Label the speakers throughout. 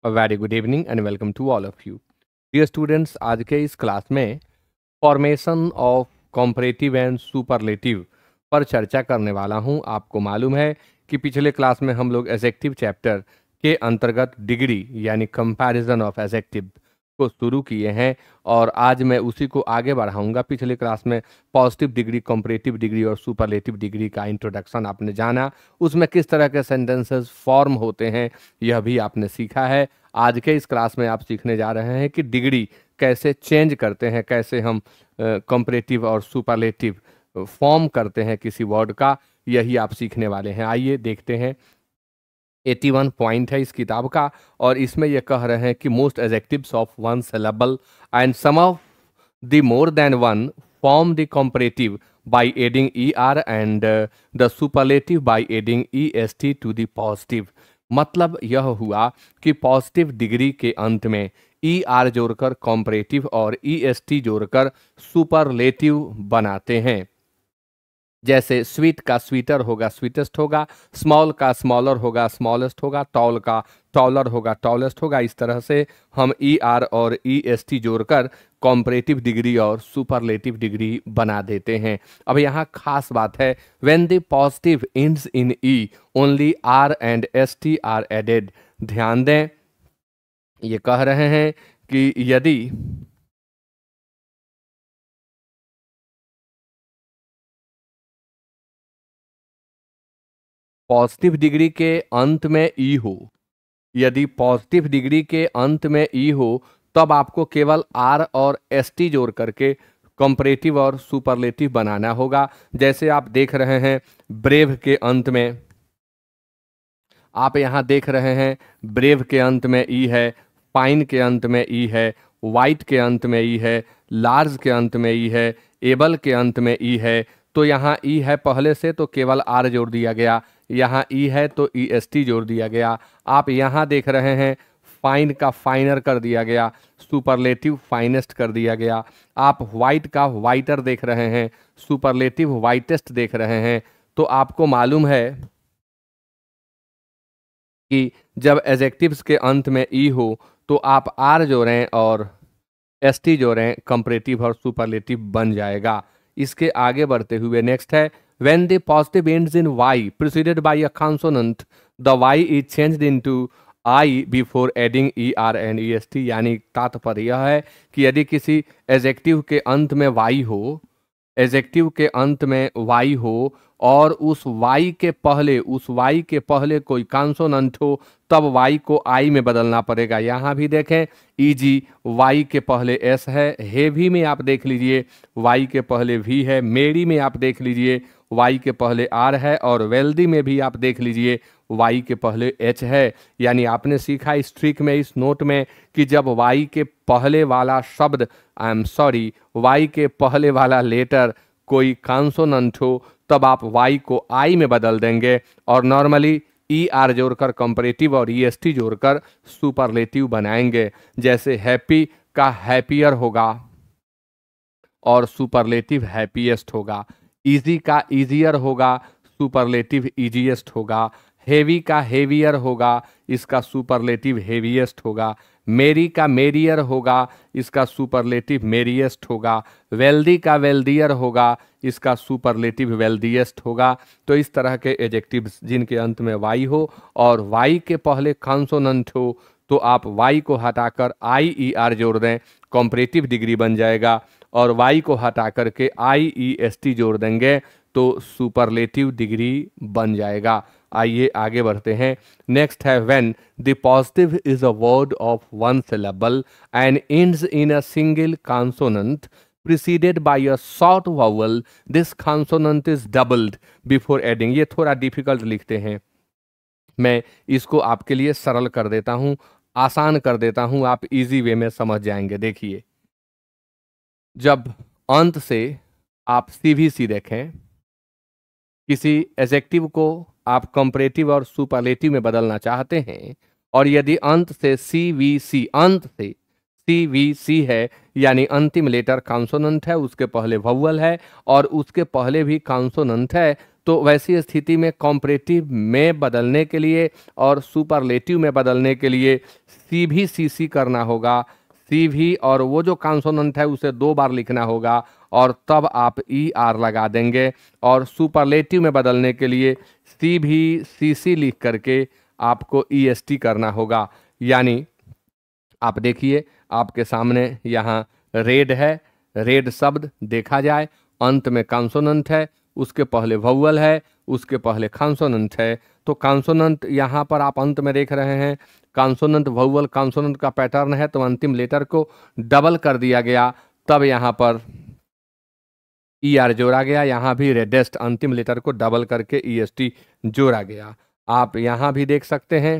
Speaker 1: Very good evening and welcome to all of you dear students. आज के इस class में formation of comparative and superlative पर चर्चा करने वाला हूं। आपको मालूम है कि पिछले क्लास में हम लोग एडजेक्टिव चैप्टर के अंतर्गत डिग्री यानी कंपैरिजन ऑफ एडजेक्टिव को शुरू किए हैं और आज मैं उसी को आगे बढ़ाऊंगा। पिछले क्लास में पॉजिटिव डिग्री, कंपैरेटिव डिग्री और सुपरलेटिव डिग्री का इंट्रोडक्शन आपने जाना, उसमें किस तरह के सेंटेंसेस फॉर्म होते हैं यह भी आपने सीखा है। आज के इस क्लास में आप सीखने जा रहे हैं कि डिग्री कैसे चेंज करते हैं, कैसे हम कंपैरेटिव और सुपरलेटिव फॉर्म करते हैं किसी वर्ड का, यही आप सीखने वाले हैं। आइए देखते हैं। 81 पॉइंट है इस किताब का और इसमें यह कह रहे हैं कि most adjectives of one syllable and some of the more than one form the comparative by adding er and the superlative by adding est to the positive. मतलब यह हुआ कि पॉजिटिव डिग्री के अंत में er जोड़कर कंपैरेटिव और est जोड़कर सुपरलेटिव बनाते हैं। जैसे स्वीट का स्वीटर होगा, स्वीटेस्ट होगा, स्मॉल का स्मॉलर होगा, स्मॉलेस्ट होगा, टॉल का टॉलर होगा, टॉलेस्ट होगा। इस तरह से हम er और est जोड़कर कॉम्परेटिव डिग्री और सुपरलेटिव डिग्री बना देते हैं। अब यहाँ खास बात है, when the positive ends in E only r and st are added. ध्यान दें, ये कह रहे हैं कि यदि पॉजिटिव डिग्री के अंत में ई हो, यदि पॉजिटिव डिग्री के अंत में ई हो, तब आपको केवल आर और st जोड़ करके कंपैरेटिव और सुपरलेटिव बनाना होगा। जैसे आप देख रहे हैं ब्रेव के अंत में, आप यहाँ देख रहे हैं ब्रेव के अंत में ई है, फाइन के अंत में ई है, वाइट के अंत में ई है, लार्ज के अंत में ई है, एबल के अंत में ई है। तो यहाँ ई है पहले से तो केवल आर जोड़ दिया गया, यहाँ ई है तो est जोड़ दिया गया। आप यहाँ देख रहे हैं फाइन का फाइनर कर दिया गया, सुपरलेटिव फाइनेस्ट कर दिया गया। आप वाइट का वाइटर देख रहे हैं, सुपरलेटिव वाइटेस्ट देख रहे हैं। तो आपको मालूम है कि जब एडजेक्टिव्स के अंत में ई हो तो आप आर जोड़ें और st जोड़ें, कंपैरेटिव और सुपरलेटिव बन जाएगा। इसके आगे बढ़ते हुए नेक्स्ट है, when the positive ends in y preceded by a consonant the y is changed into I before adding er and est। यानी तात्पर्य यह है कि यदि किसी एडजेक्टिव के अंत में y हो, एडजेक्टिव के अंत में y हो और उस y के पहले कोई कॉन्सोनेंट हो, तब y को I में बदलना पड़ेगा। यहाँ भी देखें ईजी y के पहले s है, हेवी में आप देख लीजिए y के पहले v है, मेरी में आप देख लीजिए y के पहले r है और वेल्दी में भी आप देख लीजिए y के पहले h है। यानी आपने सीखा इस ट्रिक में, इस नोट में, कि जब y के पहले वाला शब्द y के पहले वाला लेटर कोई कॉन्सोनेंट हो तब आप y को I में बदल देंगे और नॉर्मली er जोड़कर कंपैरेटिव और est जोड़कर सुपरलेटिव बनाएंगे। जैसे हैप्पी का हैप्पियर होगा और सुपरलेटिव हैप्पीएस्ट होगा, इजी का ईजियर होगा, सुपरलेटिव ईजीएस्ट होगा, हेवी का हेवियर होगा, इसका सुपरलेटिव हेवीएस्ट होगा, मेरी का मेरियर होगा, इसका सुपरलेटिव मेरिएस्ट होगा, वेल्दी का वेल्दियर होगा, इसका सुपरलेटिव वेल्दिएस्ट होगा। तो इस तरह के एडजेक्टिव्स जिनके अंत में y हो और y के पहले कॉन्सोनेंट हो तो आप y को हटाकर IER जोड़ दें, कंपैरेटिव डिग्री बन जाएगा, और y को हटा करके IEST जोड़ देंगे तो सुपरलेटिव डिग्री बन जाएगा। आइए आगे बढ़ते हैं। नेक्स्ट है, when the positive is a word of one syllable and ends in a single consonant preceded by a short vowel, this consonant is doubled before adding। ये थोड़ा डिफिकल्ट लिखते हैं, मैं इसको आपके लिए सरल कर देता हूं, आसान कर देता हूं, आप इजी वे में समझ जाएंगे। देखिए, जब अंत से आप CVC देखें, किसी एडजेक्टिव को आप कंपैरेटिव और सुपरलेटिव में बदलना चाहते हैं और यदि अंत से CVC, अंत से CVC है, यानी अंतिम लेटर कॉन्सोनेंट है, उसके पहले वोवेल है और उसके पहले भी कॉन्सोनेंट है। तो वैसी स्थिति में कॉम्परेटिव में बदलने के लिए और सुपरलेटिव में बदलने के लिए CVCC करना होगा। CV और वो जो कॉन्सोनेंट है उसे 2 बार लिखना होगा और तब आप ER लगा देंगे। और सुपरलेटिव में बदलने के लिए CVCC लिख करके आपको EST करना होगा। यानी आप देखिए आपके सामने यहाँ रेड है, रेड शब्द देखा जाए, अंत में कॉन्सोनेंट है, उसके पहले वोवेल है, उसके पहले कॉन्सोनेंट है। तो कॉन्सोनेंट यहाँ पर आप अंत में देख रहे हैं, कॉन्सोनेंट वोवेल कॉन्सोनेंट का पैटर्न है, तो अंतिम लेटर को डबल कर दिया गया, तब यहाँ पर ER जोड़ा गया। यहाँ भी रेडेस्ट अंतिम लेटर को डबल करके EST जोड़ा गया। आप यहाँ भी देख सकते हैं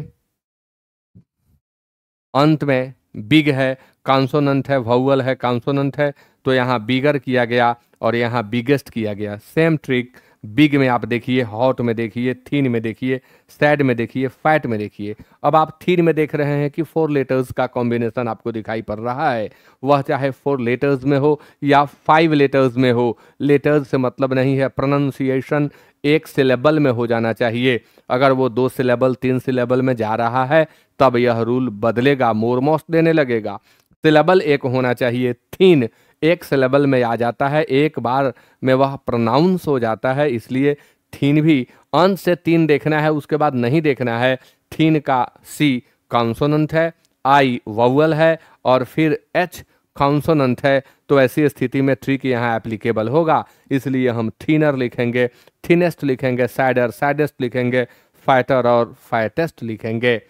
Speaker 1: अंत में बिग है, कॉन्सोनेंट है, वोवेल है, कॉन्सोनेंट है, तो यहाँ बिगर किया गया और यहाँ बिगेस्ट किया गया। सेम ट्रिक बिग में आप देखिए, हॉट में देखिए, थीन में देखिए, सैड में देखिए, फैट में देखिए। अब आप थीन में देख रहे हैं कि 4 लेटर्स का कॉम्बिनेशन आपको दिखाई पड़ रहा है, वह चाहे 4 लेटर्स में हो या 5 लेटर्स में हो। लेटर्स से मतलब नहीं है, प्रोनाउंसिएशन एक सिलेबल में हो जाना चाहिए। अगर वो 2 सिलेबल 3 सिलेबल में जा रहा है तब यह रूल बदलेगा, मोर मोस्ट देने लगेगा। सिलेबल एक होना चाहिए। थीन एक सिलेबल में आ जाता है, एक बार में वह प्रोनाउंस हो जाता है, इसलिए थीन भी अंत से 3 देखना है, उसके बाद नहीं देखना है। थीन का C कॉन्सोनेंट है, I वोवेल है और फिर H कॉन्सोनेंट है। तो ऐसी स्थिति में ट्रिक यहाँ एप्लीकेबल होगा, इसलिए हम थीनर लिखेंगे, थिनेस्ट लिखेंगे, सैडर सैडेस्ट लिखेंगे, फैटर और फैटेस्ट लिखेंगे।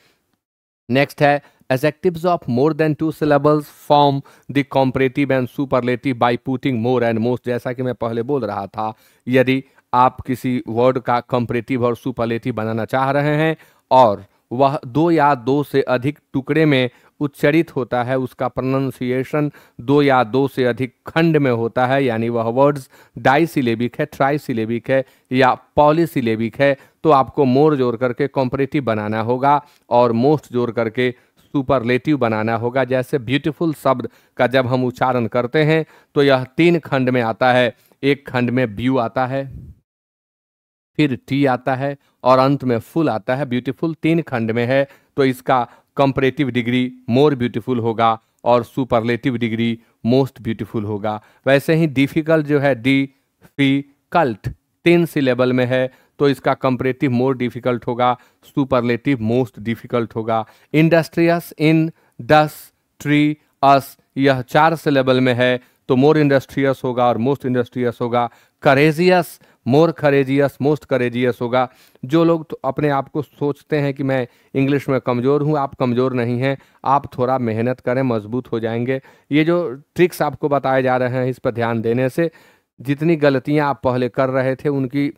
Speaker 1: नेक्स्ट है adjectives of more than 2 syllables form the comparative and superlative by putting more and most. जैसा कि मैं पहले बोल रहा था, यदि आप किसी वर्ड का कॉम्परेटिव और सुपरलेटिव बनाना चाह रहे हैं और वह 2 या 2 से अधिक टुकड़े में उच्चरित होता है, उसका प्रोनाउंसिएशन 2 या 2 से अधिक खंड में होता है, यानी वह वर्ड्स डाइसिलेबिक है, ट्राइसिलेबिक है या पॉलीसिलेबिक है, तो आपको मोर जोड़ करके कॉम्परेटिव बनाना होगा और मोस्ट जोड़ करके सुपरलेटिव बनाना होगा। जैसे ब्यूटीफुल शब्द का जब हम उच्चारण करते हैं तो यह 3 खंड में आता है। एक खंड में ब्यू आता है, फिर टी आता है और अंत में फुल आता है। ब्यूटीफुल 3 खंड में है, तो इसका कंपैरेटिव डिग्री मोर ब्यूटीफुल होगा और सुपरलेटिव डिग्री मोस्ट ब्यूटीफुल होगा। वैसे ही डिफिकल्ट जो है, डिफिकल्ट 3 सिलेबल में है, तो इसका कंपैरेटिव मोर डिफिकल्ट होगा, सुपरलेटिव मोस्ट डिफिकल्ट होगा। इंडस्ट्रियस, इन, डस, ट्री, अस, यह 4 सिलेबल में है, तो मोर इंडस्ट्रियस होगा और मोस्ट इंडस्ट्रियस होगा। करेजियस, मोर करेजियस, मोस्ट करेजियस होगा। जो लोग तो अपने आप को सोचते हैं कि मैं इंग्लिश में कमज़ोर हूँ, आप कमज़ोर नहीं हैं, आप थोड़ा मेहनत करें, मजबूत हो जाएंगे। ये जो ट्रिक्स आपको बताए जा रहे हैं, इस पर ध्यान देने से जितनी गलतियाँ आप पहले कर रहे थे उनकी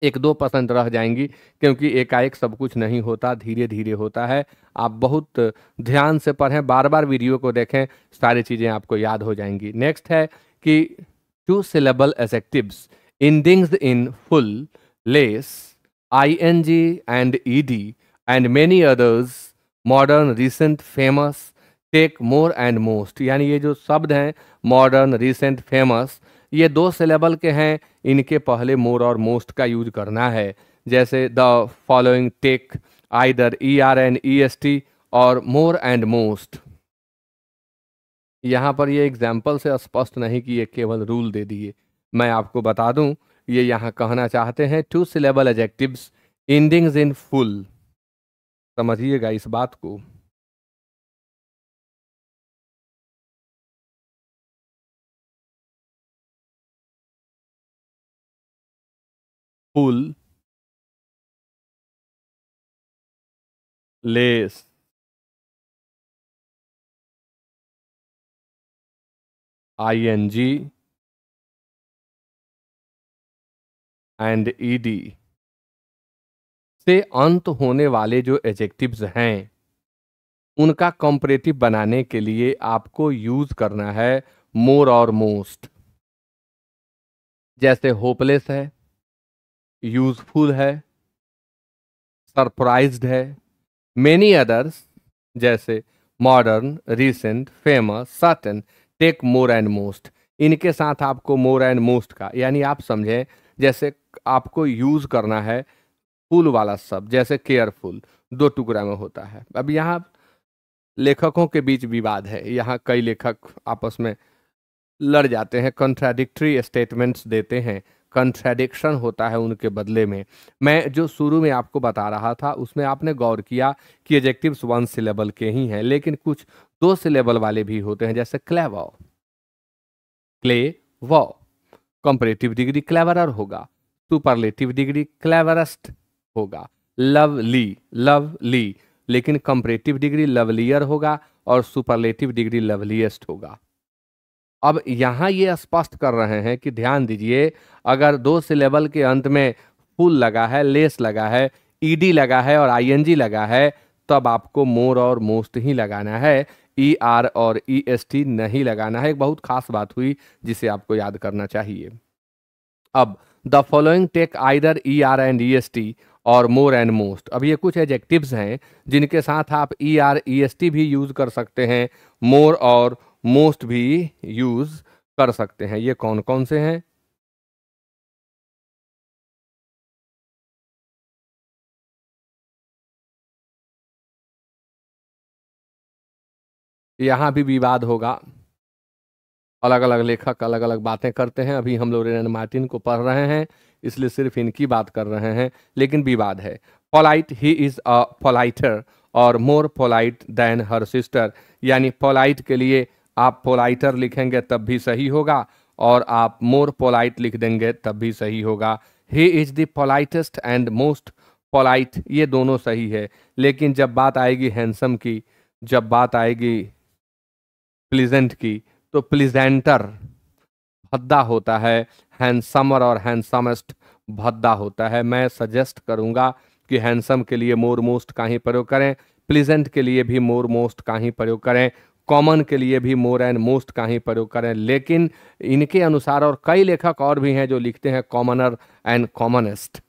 Speaker 1: 1-2% रह जाएंगी, क्योंकि एकाएक सब कुछ नहीं होता, धीरे धीरे होता है। आप बहुत ध्यान से पढ़ें, बार बार वीडियो को देखें, सारी चीज़ें आपको याद हो जाएंगी। नेक्स्ट है कि 2 syllable adjectives endings in full, less, ing and ed and many others, modern, recent, famous, take, more and most। यानी ये जो शब्द हैं मॉडर्न, रिसेंट, फेमस, ये 2 सिलेबल के हैं, इनके पहले मोर और मोस्ट का यूज करना है। जैसे the following take either ER and EST और मोर एंड मोस्ट। यहाँ पर ये एग्जाम्पल से स्पष्ट नहीं कि ये केवल रूल दे दिए, मैं आपको बता दूं, ये यहाँ कहना चाहते हैं 2 syllable adjectives endings in full। समझिएगा इस बात को। Full, less, ING and ED से अंत होने वाले जो एडजेक्टिव्स हैं उनका कंपैरेटिव बनाने के लिए आपको यूज करना है मोर और मोस्ट। जैसे होपलेस है, यूजफुल है, सरप्राइज्ड है, मेनी अदर्स, जैसे modern, recent, famous, certain, take, more and most. इनके साथ आपको मोर एंड मोस्ट का, यानी आप समझें जैसे आपको यूज करना है फुल वाला शब्द, जैसे केयरफुल 2 टुकड़ा में होता है। अब यहाँ लेखकों के बीच विवाद है, यहाँ कई लेखक आपस में लड़ जाते हैं, कंट्राडिक्टरी स्टेटमेंट्स देते हैं, कंट्राडिक्शन होता है उनके बदले में। मैं जो शुरू में आपको बता रहा था उसमें आपने गौर किया कि एडजेक्टिव्स 1 सिलेबल के ही हैं, लेकिन कुछ 2 सिलेबल वाले भी होते हैं, जैसे क्लेवर, क्ले वो। कंपैरेटिव डिग्री क्लेवरर होगा, सुपरलेटिव डिग्री क्लेवरस्ट होगा, लवली लवली, लेकिन कंपैरेटिव डिग्री लवलियर होगा और सुपरलेटिव डिग्री लवलीएस्ट होगा। अब यहाँ ये स्पष्ट कर रहे हैं कि ध्यान दीजिए, अगर 2 सिलेबल के अंत में फुल लगा है, लेस लगा है, ईडी लगा है और आईएनजी लगा है, तब आपको मोर और मोस्ट ही लगाना है, ई आर और ई एस टी नहीं लगाना है। एक बहुत खास बात हुई जिसे आपको याद करना चाहिए। अब the following take either E R and E S T और मोर एंड मोस्ट। अब ये कुछ एडजेक्टिव्स हैं जिनके साथ आप E R E S T भी यूज कर सकते हैं, मोर और मोस्ट भी यूज कर सकते हैं। ये कौन कौन से हैं? यहाँ भी विवाद होगा, अलग अलग लेखक अलग अलग बातें करते हैं। अभी हम लोग रेन मार्टिन को पढ़ रहे हैं, इसलिए सिर्फ इनकी बात कर रहे हैं, लेकिन विवाद है। Polite, he is a politer और more polite than her sister, यानी पोलाइट के लिए आप पोलाइटर लिखेंगे तब भी सही होगा और आप मोर पोलाइट लिख देंगे तब भी सही होगा। He is the politest and most polite, ये दोनों सही है, लेकिन जब बात आएगी हैंडसम की, जब बात आएगी प्लीजेंट की, तो प्लीजेंटर भद्दा होता है, हैंडसमर और हैंडसमेस्ट भद्दा होता है। मैं सजेस्ट करूंगा कि हैंडसम के लिए मोर मोस्ट का ही प्रयोग करें, प्लीजेंट के लिए भी मोर मोस्ट का ही प्रयोग करें, कॉमन के लिए भी मोर एंड मोस्ट का ही प्रयोग करें। लेकिन इनके अनुसार और कई लेखक और भी हैं जो लिखते हैं कॉमनर एंड कॉमनेस्ट,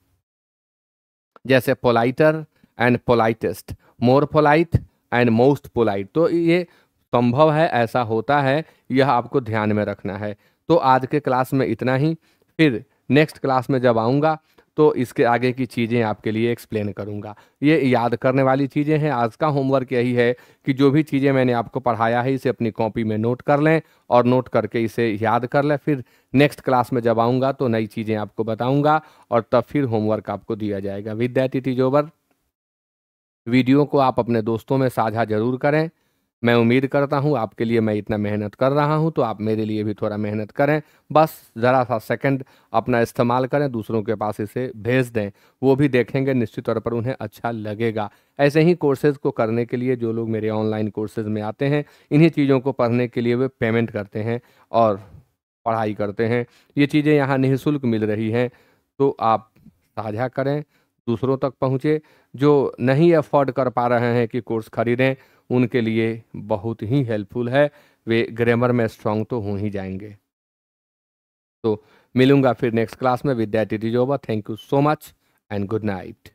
Speaker 1: जैसे politer and politest, more polite and most polite. तो ये संभव है, ऐसा होता है, यह आपको ध्यान में रखना है। तो आज के क्लास में इतना ही, फिर नेक्स्ट क्लास में जब आऊँगा तो इसके आगे की चीज़ें आपके लिए एक्सप्लेन करूँगा। ये याद करने वाली चीज़ें हैं। आज का होमवर्क यही है कि जो भी चीज़ें मैंने आपको पढ़ाया है इसे अपनी कॉपी में नोट कर लें और नोट करके इसे याद कर लें। फिर नेक्स्ट क्लास में जब आऊँगा तो नई चीज़ें आपको बताऊँगा और तब फिर होमवर्क आपको दिया जाएगा। With that it is over. Video को आप अपने दोस्तों में साझा जरूर करें। मैं उम्मीद करता हूं आपके लिए मैं इतना मेहनत कर रहा हूं तो आप मेरे लिए भी थोड़ा मेहनत करें। बस ज़रा सा सेकंड अपना इस्तेमाल करें, दूसरों के पास इसे भेज दें, वो भी देखेंगे, निश्चित तौर पर उन्हें अच्छा लगेगा। ऐसे ही कोर्सेज़ को करने के लिए जो लोग मेरे ऑनलाइन कोर्सेज़ में आते हैं, इन्हीं चीज़ों को पढ़ने के लिए वे पेमेंट करते हैं और पढ़ाई करते हैं। ये चीज़ें यहाँ निःशुल्क मिल रही हैं, तो आप साझा करें, दूसरों तक पहुँचे। जो नहीं अफोर्ड कर पा रहे हैं कि कोर्स खरीदें, उनके लिए बहुत ही हेल्पफुल है, वे ग्रामर में स्ट्रांग तो हो ही जाएंगे। तो मिलूंगा फिर नेक्स्ट क्लास में। With that it is over. Thank you so much and good night.